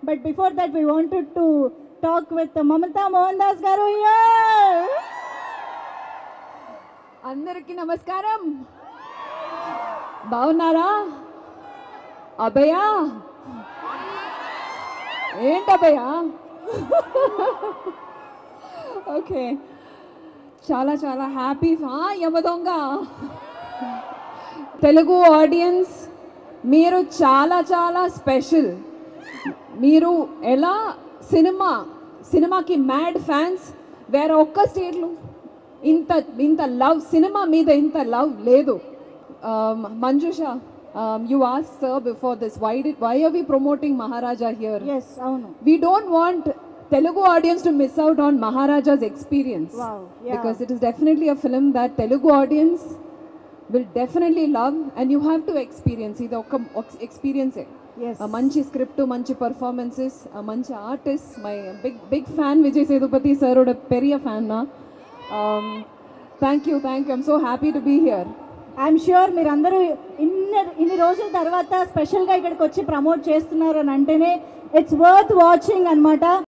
But before that, we wanted to talk with Mamata Mohandas garu here. అందరికీ నమస్కారం. బాగున్నారా? అభయ ఏంటి అభయ? ఓకే, చాలా చాలా హ్యాపీ. యమదొంగ తెలుగు ఆడియన్స్, మీరు చాలా చాలా స్పెషల్. మీరు ఎలా సినిమాకి మ్యాడ్ ఫ్యాన్స్. వేరే ఒక్క స్టేట్లో ఇంత లవ్, సినిమా మీద ఇంత లవ్ లేదు. Manjusha, you asked sir before this, why are we promoting Maharaja here? Yes, avunu. We don't want Telugu audience to miss out on Maharaja's experience. Wow, yeah. Because it is definitely a film that Telugu audience will definitely love, and you have to experience it. Experience it. Yes. మంచి script, మంచి performances, మంచి artist. My big fan Vijay Sethupathi sir ఓడ పెరియ fan నా. Thank you. I'm so happy to be here. I'm sure మీరందరూ ఇన్ని రోజుల తర్వాత స్పెషల్గా ఇక్కడికి వచ్చి ప్రమోట్ చేస్తున్నారు అని అంటేనే ఇట్స్ వర్త్ వాచింగ్ అనమాట.